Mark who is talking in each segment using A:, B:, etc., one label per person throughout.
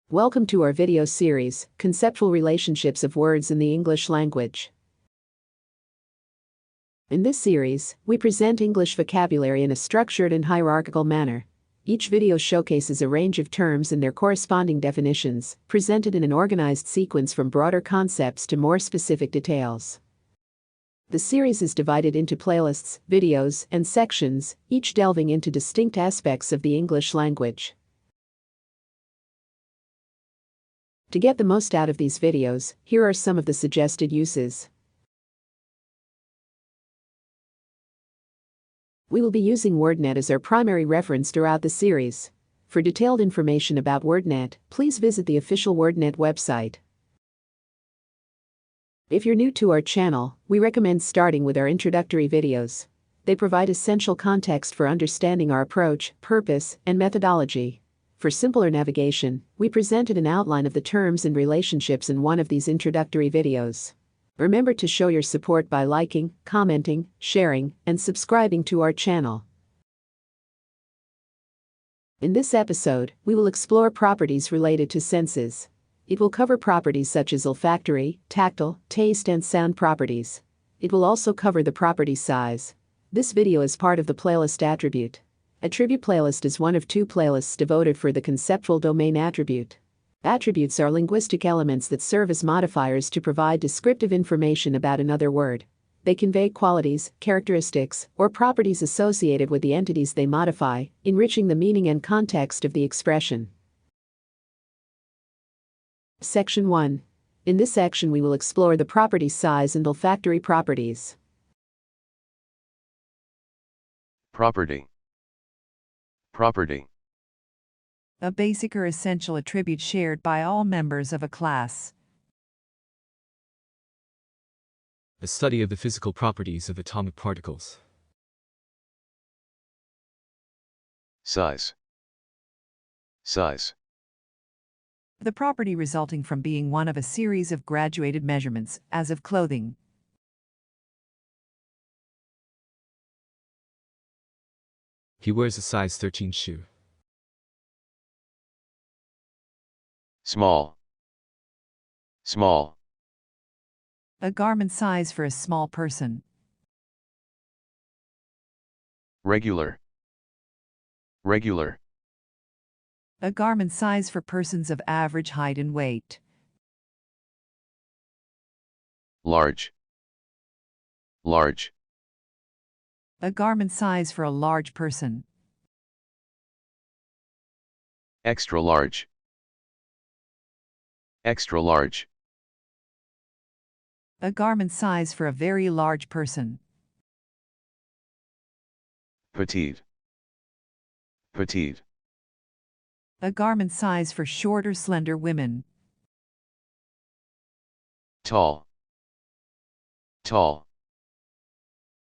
A: Welcome to our video series, Conceptual Relationships of Words in the English Language. In this series, we present English vocabulary in a structured and hierarchical manner. Each video showcases a range of terms and their corresponding definitions, presented in an organized sequence from broader concepts to more specific details. The series is divided into playlists, videos, and sections, each delving into distinct aspects of the English language. To get the most out of these videos, here are some of the suggested uses. We will be using WordNet as our primary reference throughout the series. For detailed information about WordNet, please visit the official WordNet website. If you're new to our channel, we recommend starting with our introductory videos. They provide essential context for understanding our approach, purpose, and methodology. For simpler navigation, we presented an outline of the terms and relationships in one of these introductory videos. Remember to show your support by liking, commenting, sharing, and subscribing to our channel. In this episode, we will explore properties related to senses. It will cover properties such as olfactory, tactile, taste, and sound properties. It will also cover the property size. This video is part of the playlist attribute. Attribute playlist is one of two playlists devoted for the conceptual domain attribute. Attributes are linguistic elements that serve as modifiers to provide descriptive information about another word. They convey qualities, characteristics, or properties associated with the entities they modify, enriching the meaning and context of the expression. Section 1. In this section we will explore the property size and olfactory properties.
B: Property. Property.
C: A basic or essential attribute shared by all members of a class.
D: A study of the physical properties of atomic particles.
B: Size. Size.
C: The property resulting from being one of a series of graduated measurements, as of clothing.
D: He wears a size 13 shoe.
B: Small. Small.
C: A garment size for a small person.
B: Regular. Regular.
C: A garment size for persons of average height and weight.
B: Large. Large.
C: A garment size for a large person.
B: Extra large. Extra large.
C: A garment size for a very large person.
B: Petite. Petite.
C: A garment size for short or slender women.
B: Tall. Tall.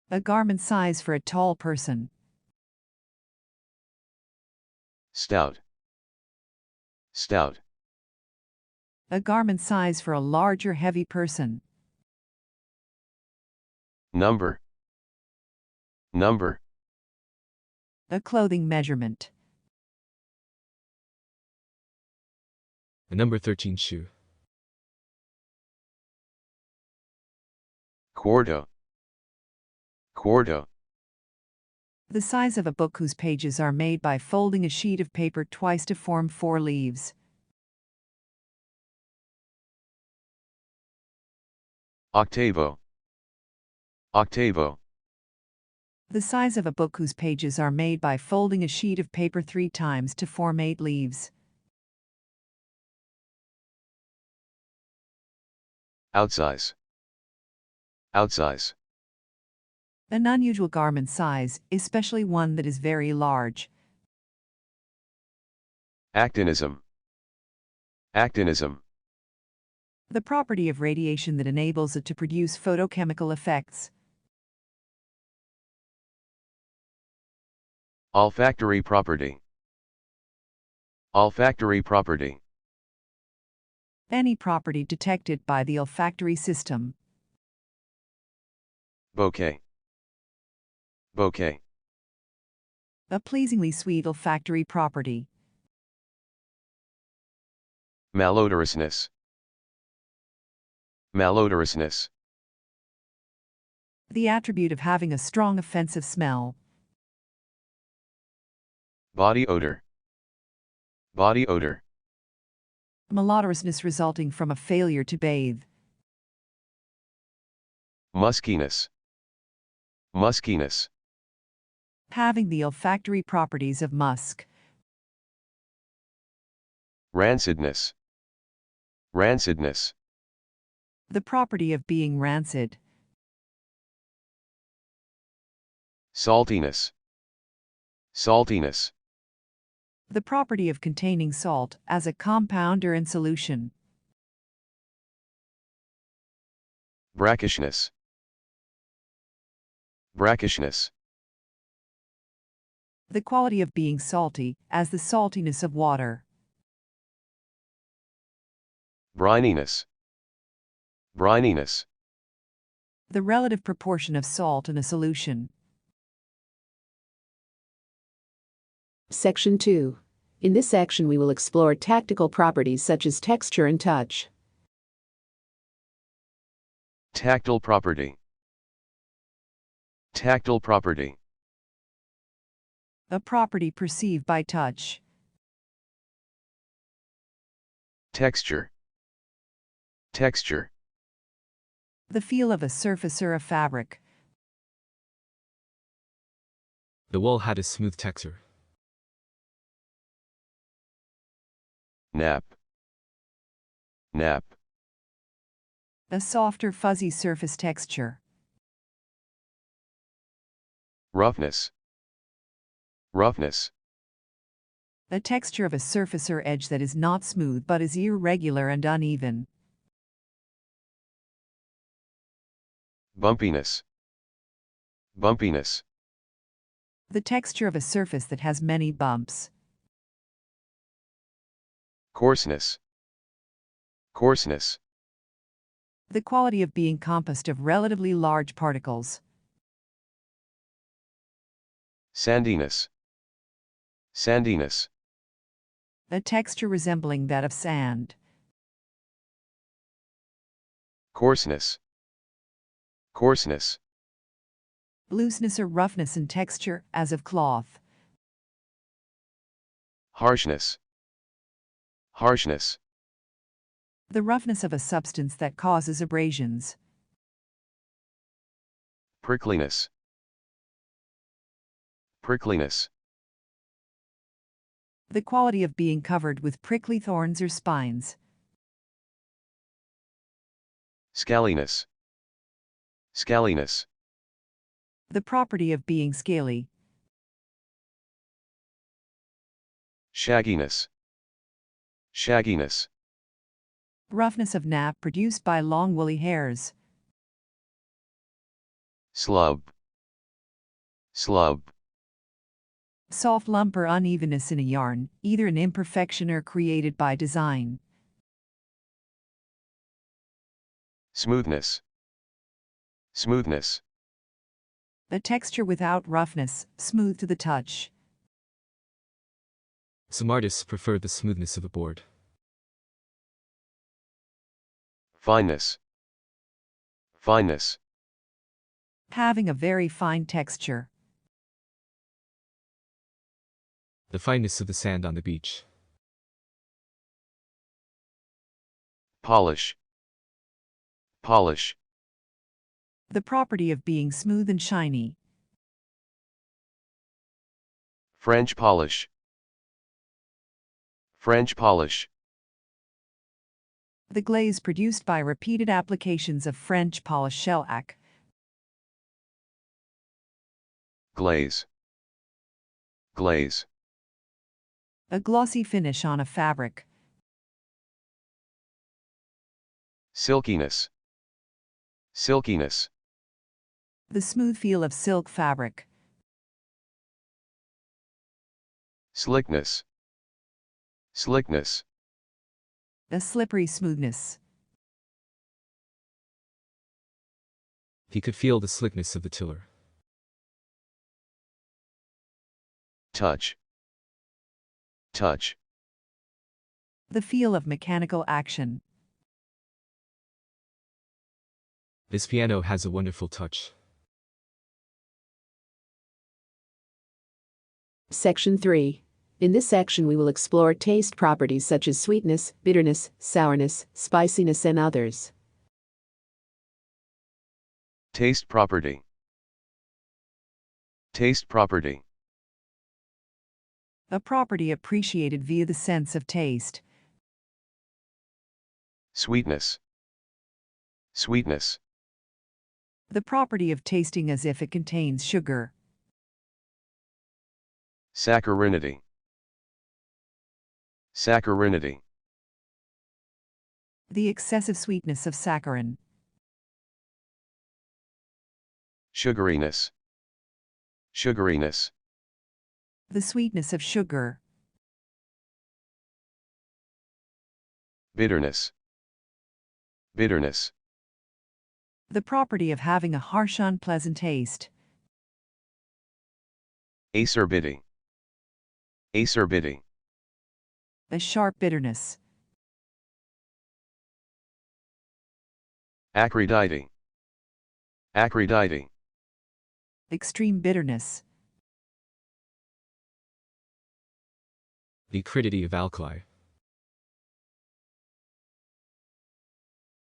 C: A garment size for a tall person.
B: Stout. Stout.
C: A garment size for a large or heavy person.
B: Number. Number.
C: A clothing measurement.
D: A number 13 shoe.
B: Quarto. Quarto.
C: The size of a book whose pages are made by folding a sheet of paper twice to form 4 leaves.
B: Octavo. Octavo.
C: The size of a book whose pages are made by folding a sheet of paper 3 times to form 8 leaves.
B: Outsize. Outsize.
C: An unusual garment size, especially one that is very large.
B: Actinism. Actinism.
C: The property of radiation that enables it to produce photochemical effects.
B: Olfactory property. Olfactory property.
C: Any property detected by the olfactory system.
B: Bouquet. Bouquet.
C: A pleasingly sweet olfactory property.
B: Malodorousness. Malodorousness.
C: The attribute of having a strong offensive smell.
B: Body odor. Body odor.
C: Malodorousness resulting from a failure to bathe.
B: Muskiness. Muskiness.
C: Having the olfactory properties of musk.
B: Rancidness. Rancidness.
C: The property of being rancid.
B: Saltiness. Saltiness.
C: The property of containing salt as a compound or in solution.
B: Brackishness. Brackishness.
C: The quality of being salty as the saltiness of water.
B: Brininess. Brininess.
C: The relative proportion of salt in a solution.
A: Section 2. In this section we will explore tactical properties such as texture and touch.
B: Tactile property. Tactile property.
C: A property perceived by touch.
B: Texture. Texture.
C: The feel of a surface or a fabric.
D: The wall had a smooth texture.
B: Nap. Nap.
C: A softer fuzzy surface texture.
B: Roughness. Roughness.
C: The texture of a surface or edge that is not smooth but is irregular and uneven.
B: Bumpiness. Bumpiness.
C: The texture of a surface that has many bumps.
B: Coarseness. Coarseness.
C: The quality of being composed of relatively large particles.
B: Sandiness. Sandiness.
C: A texture resembling that of sand.
B: Coarseness. Coarseness.
C: Looseness or roughness in texture, as of cloth.
B: Harshness. Harshness.
C: The roughness of a substance that causes abrasions.
B: Prickliness. Prickliness.
C: The quality of being covered with prickly thorns or spines.
B: Scaliness. Scaliness.
C: The property of being scaly.
B: Shagginess. Shagginess.
C: Roughness of nap produced by long woolly hairs.
B: Slub. Slub.
C: Soft lump or unevenness in a yarn, either an imperfection or created by design.
B: Smoothness. Smoothness.
C: A texture without roughness, smooth to the touch.
D: Some artists prefer the smoothness of a board.
B: Fineness. Fineness.
C: Having a very fine texture.
D: The fineness of the sand on the beach.
B: Polish. Polish.
C: The property of being smooth and shiny.
B: French polish. French polish.
C: The glaze produced by repeated applications of French polish shellac.
B: Glaze. Glaze.
C: A glossy finish on a fabric.
B: Silkiness. Silkiness.
C: The smooth feel of silk fabric.
B: Slickness. Slickness.
C: A slippery smoothness.
D: He could feel the slickness of the tiller.
B: Touch. Touch.
C: The feel of mechanical action.
D: This piano has a wonderful touch.
A: Section 3. In this section we will explore taste properties such as sweetness, bitterness, sourness, spiciness and others.
B: Taste property. Taste property.
C: A property appreciated via the sense of taste.
B: Sweetness. Sweetness.
C: The property of tasting as if it contains sugar.
B: Saccharinity. Saccharinity.
C: The excessive sweetness of saccharin.
B: Sugariness. Sugariness.
C: The sweetness of sugar.
B: Bitterness. Bitterness.
C: The property of having a harsh, unpleasant taste.
B: Acerbity. Acerbity.
C: A sharp bitterness.
B: Acridity. Acridity.
C: Extreme bitterness.
D: The acridity of alkali.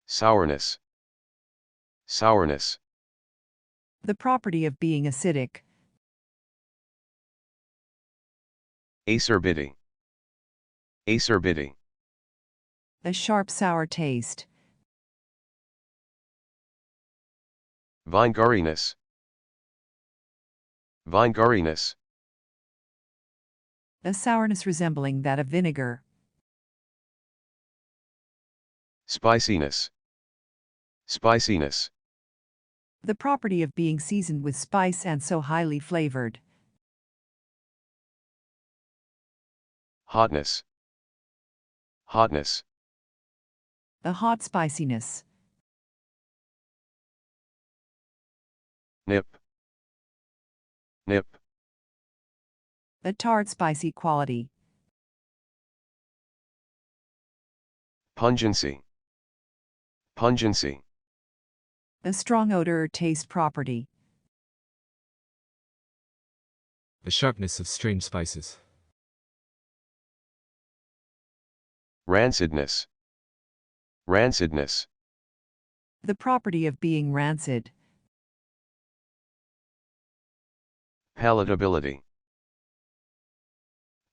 B: Sourness. Sourness.
C: The property of being acidic.
B: Acerbity. Acerbity.
C: A sharp, sour taste.
B: Vinegariness. Vinegariness.
C: A sourness resembling that of vinegar.
B: Spiciness. Spiciness.
C: The property of being seasoned with spice and so highly flavored.
B: Hotness. Hotness.
C: A hot spiciness.
B: Nip. Nip.
C: A tart, spicy quality.
B: Pungency. Pungency.
C: A strong odor or taste property.
D: The sharpness of strange spices.
B: Rancidness. Rancidness.
C: The property of being rancid.
B: Palatability.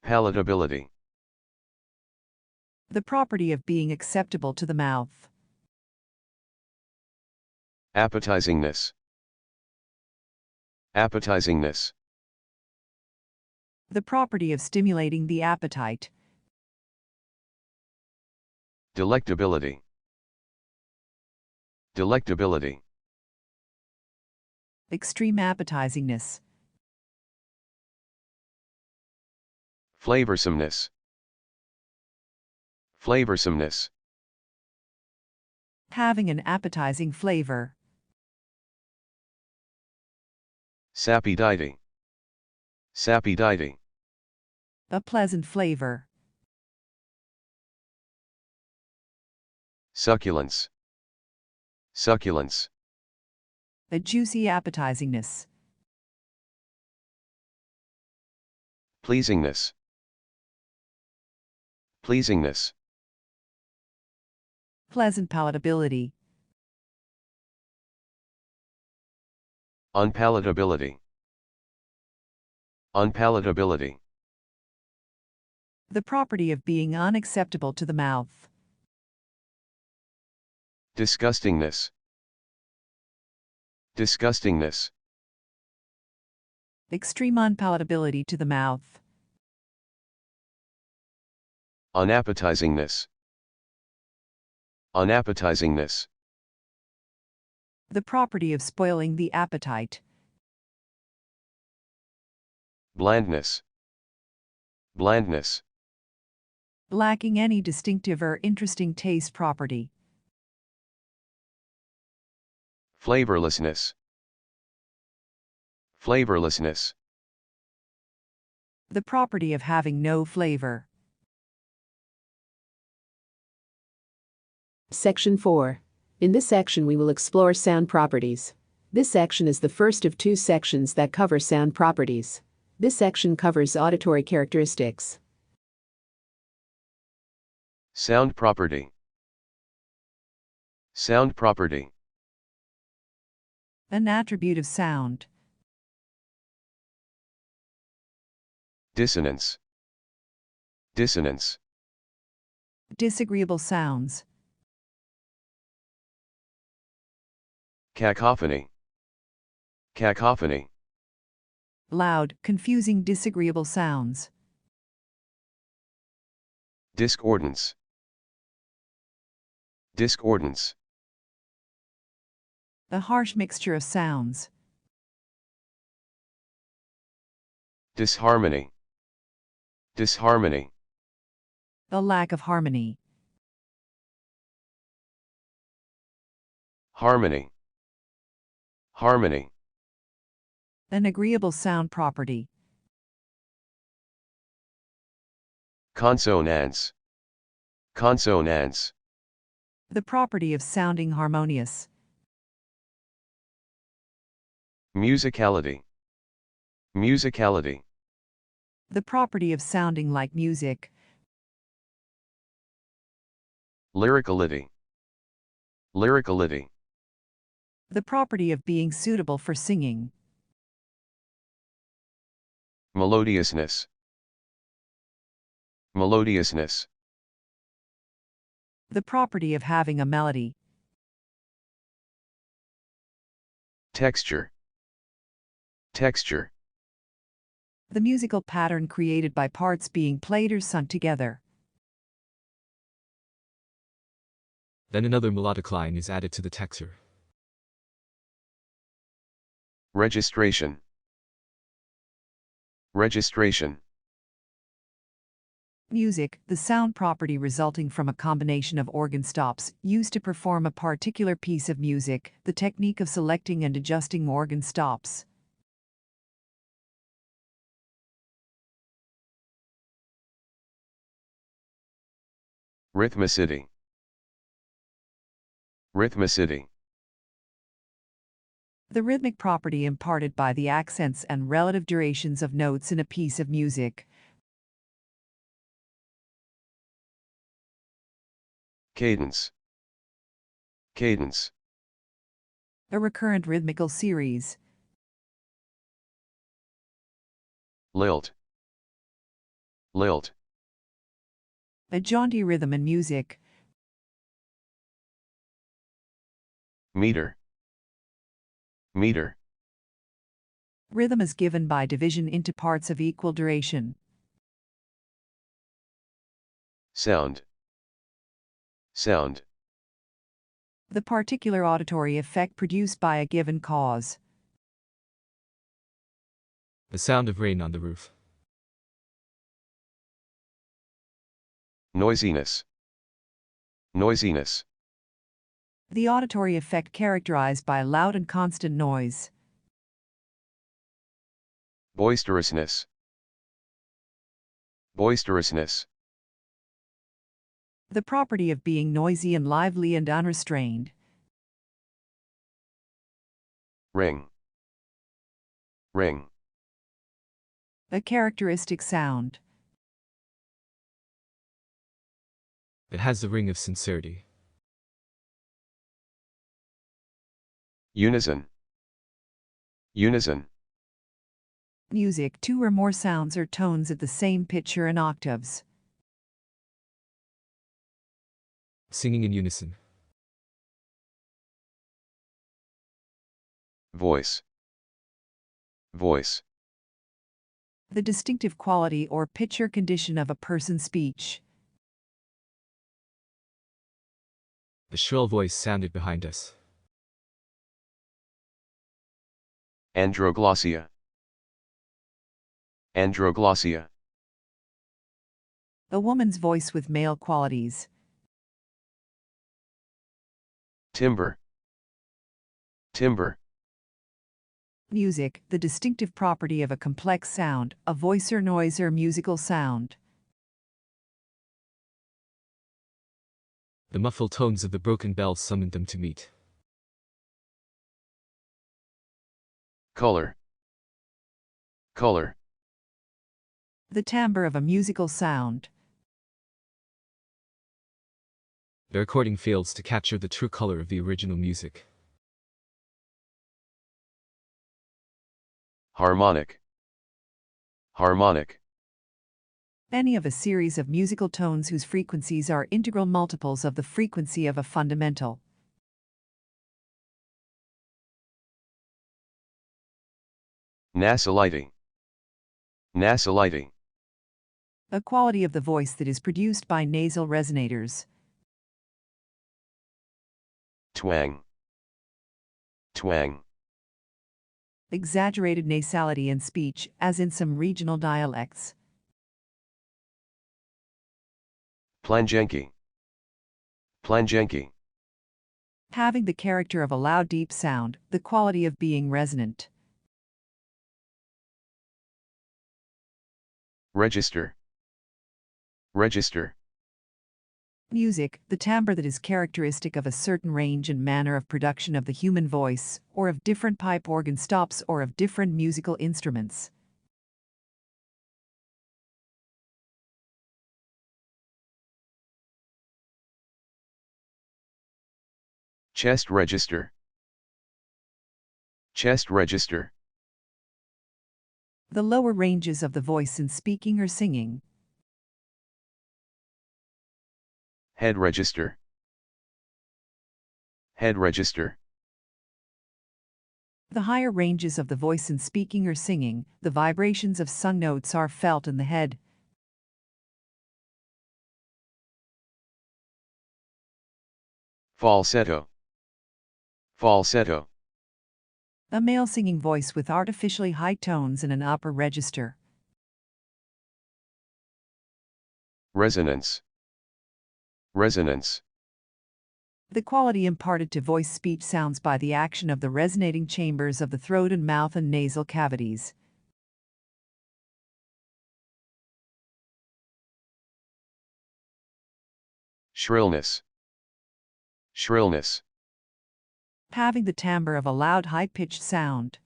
B: Palatability.
C: The property of being acceptable to the mouth.
B: Appetizingness. Appetizingness.
C: The property of stimulating the appetite.
B: Delectability. Delectability.
C: Extreme appetizingness.
B: Flavorsomeness. Flavorsomeness.
C: Having an appetizing flavor.
B: Sapidity. Sapidity.
C: A pleasant flavor.
B: Succulence. Succulence.
C: A juicy appetizingness.
B: Pleasingness. Pleasingness.
C: Pleasant palatability.
B: Unpalatability. Unpalatability.
C: The property of being unacceptable to the mouth.
B: Disgustingness. Disgustingness.
C: Extreme unpalatability to the mouth.
B: Unappetizingness. Unappetizingness.
C: The property of spoiling the appetite.
B: Blandness. Blandness.
C: Lacking any distinctive or interesting taste property.
B: Flavorlessness. Flavorlessness.
C: The property of having no flavor.
A: Section 4. In this section we will explore sound properties. This section is the first of two sections that cover sound properties. This section covers auditory characteristics.
B: Sound property. Sound property.
C: An attribute of sound.
B: Dissonance. Dissonance.
C: Disagreeable sounds.
B: Cacophony. Cacophony.
C: Loud, confusing, disagreeable sounds.
B: Discordance. Discordance.
C: A harsh mixture of sounds.
B: Disharmony. Disharmony.
C: A lack of harmony.
B: Harmony. Harmony.
C: An agreeable sound property.
B: Consonance. Consonance.
C: The property of sounding harmonious.
B: Musicality. Musicality.
C: The property of sounding like music.
B: Lyricality. Lyricality.
C: The property of being suitable for singing.
B: Melodiousness. Melodiousness.
C: The property of having a melody.
B: Texture. Texture.
C: The musical pattern created by parts being played or sung together.
D: Then another melodic line is added to the texture.
B: Registration. Registration.
C: Music, the sound property resulting from a combination of organ stops used to perform a particular piece of music, the technique of selecting and adjusting organ stops.
B: Rhythmicity. Rhythmicity.
C: The rhythmic property imparted by the accents and relative durations of notes in a piece of music.
B: Cadence. Cadence.
C: A recurrent rhythmical series.
B: Lilt. Lilt.
C: A jaunty rhythm in music.
B: Meter. Meter.
C: Rhythm is given by division into parts of equal duration.
B: Sound. Sound.
C: The particular auditory effect produced by a given cause.
D: The sound of rain on the roof.
B: Noisiness. Noisiness.
C: The auditory effect characterized by loud and constant noise.
B: Boisterousness. Boisterousness.
C: The property of being noisy and lively and unrestrained.
B: Ring. Ring.
C: A characteristic sound.
D: It has the ring of sincerity.
B: Unison. Unison.
C: Music, two or more sounds or tones at the same pitch or in octaves.
D: Singing in unison.
B: Voice. Voice.
C: The distinctive quality or pitch or condition of a person's speech.
D: The shrill voice sounded behind us.
B: Androglossia. Androglossia.
C: A woman's voice with male qualities.
B: Timbre. Timbre.
C: Music, the distinctive property of a complex sound, a voice or noise or musical sound.
D: The muffled tones of the broken bells summoned them to meet.
B: Color. Color.
C: The timbre of a musical sound.
D: The recording fails to capture the true color of the original music.
B: Harmonic. Harmonic.
C: Any of a series of musical tones whose frequencies are integral multiples of the frequency of a fundamental.
B: Nasaliting. Nasaliting.
C: A quality of the voice that is produced by nasal resonators.
B: Twang. Twang.
C: Exaggerated nasality in speech, as in some regional dialects.
B: Plangenki. Plangenki.
C: Having the character of a loud deep sound, the quality of being resonant.
B: Register. Register.
C: Music, the timbre that is characteristic of a certain range and manner of production of the human voice, or of different pipe organ stops or of different musical instruments.
B: Chest register. Chest register.
C: The lower ranges of the voice in speaking or singing.
B: Head register. Head register.
C: The higher ranges of the voice in speaking or singing, the vibrations of sung notes are felt in the head.
B: Falsetto. Falsetto.
C: A male singing voice with artificially high tones in an upper register.
B: Resonance. Resonance.
C: The quality imparted to voice speech sounds by the action of the resonating chambers of the throat and mouth and nasal cavities.
B: Shrillness. Shrillness.
C: Having the timbre of a loud high-pitched sound.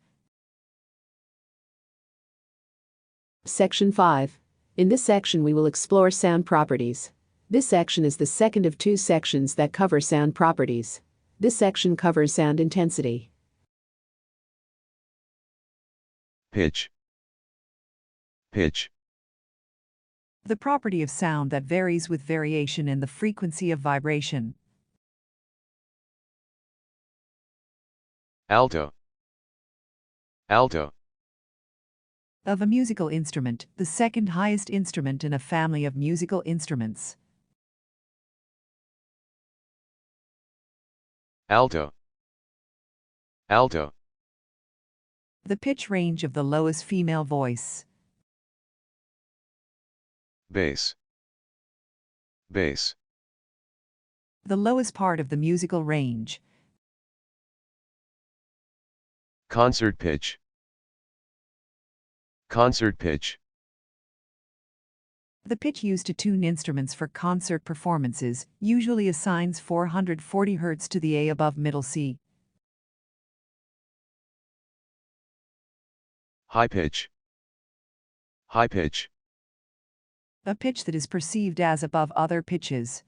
A: Section 5. In this section we will explore sound properties. This section is the second of two sections that cover sound properties. This section covers sound intensity.
B: Pitch. Pitch.
C: The property of sound that varies with variation in the frequency of vibration.
B: Alto. Alto.
C: Of a musical instrument, the second highest instrument in a family of musical instruments.
B: Alto. Alto.
C: The pitch range of the lowest female voice.
B: Bass. Bass.
C: The lowest part of the musical range.
B: Concert pitch. Concert pitch.
C: The pitch used to tune instruments for concert performances usually assigns 440 Hz to the A above middle C.
B: High pitch. High pitch.
C: A pitch that is perceived as above other pitches.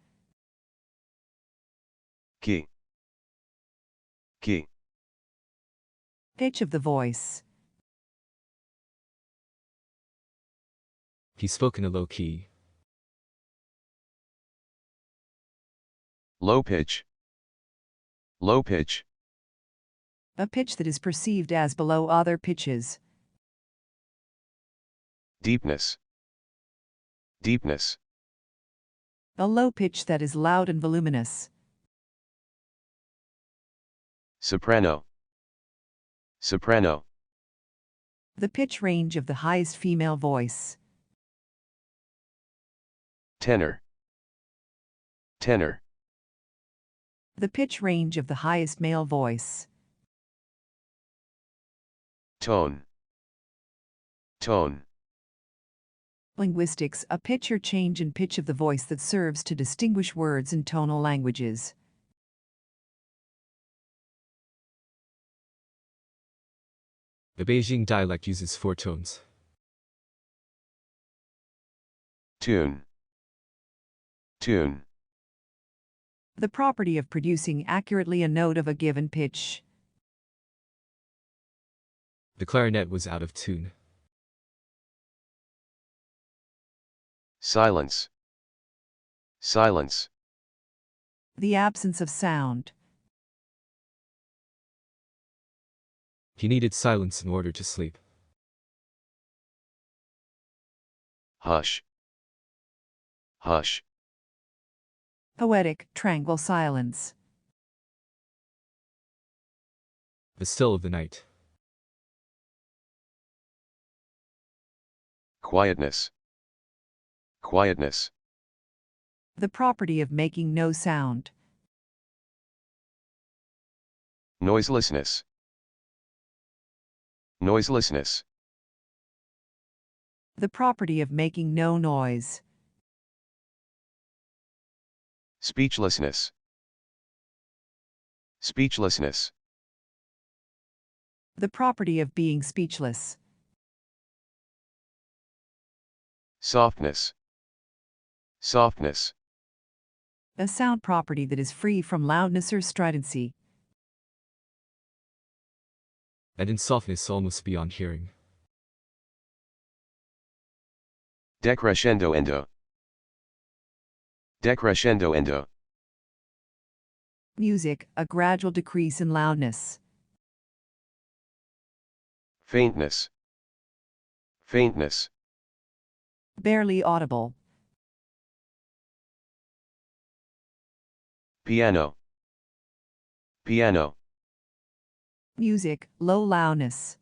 B: Key. Key.
C: Pitch of the voice.
D: He spoke in a low key.
B: Low pitch. Low pitch.
C: A pitch that is perceived as below other pitches.
B: Deepness. Deepness.
C: A low pitch that is loud and voluminous.
B: Soprano. Soprano.
C: The pitch range of the highest female voice.
B: Tenor. Tenor.
C: The pitch range of the highest male voice.
B: Tone. Tone.
C: Linguistics, a pitch or change in pitch of the voice that serves to distinguish words in tonal languages.
D: The Beijing dialect uses 4 tones.
B: Tune. Tune.
C: The property of producing accurately a note of a given pitch.
D: The clarinet was out of tune.
B: Silence. Silence.
C: The absence of sound.
D: He needed silence in order to sleep.
B: Hush. Hush.
C: Poetic, tranquil silence.
D: The still of the night.
B: Quietness. Quietness.
C: The property of making no sound.
B: Noiselessness. Noiselessness.
C: The property of making no noise.
B: Speechlessness. Speechlessness.
C: The property of being speechless.
B: Softness. Softness.
C: A sound property that is free from loudness or stridency.
D: And in softness almost beyond hearing.
B: Decrescendo endo. Decrescendo endo.
C: Music, a gradual decrease in loudness.
B: Faintness. Faintness.
C: Barely audible.
B: Piano. Piano.
C: Music, low loudness.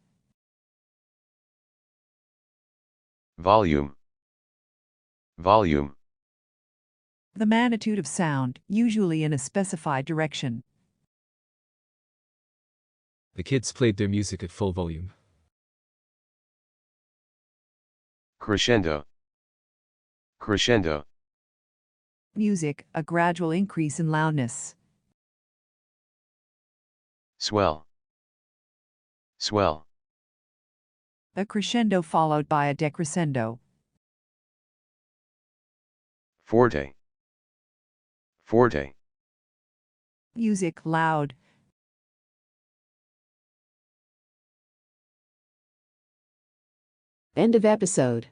B: Volume. Volume.
C: The magnitude of sound, usually in a specified direction.
D: The kids played their music at full volume.
B: Crescendo. Crescendo.
C: Music, a gradual increase in loudness.
B: Swell. Swell.
C: A crescendo followed by a decrescendo.
B: Forte. Forte.
C: Music, loud.
A: End of episode.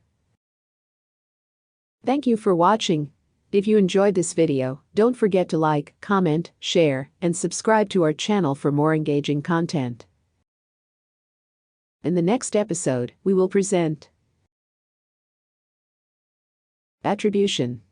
A: Thank you for watching. If you enjoyed this video, don't forget to like, comment, share, and subscribe to our channel for more engaging content. In the next episode, we will present attribution.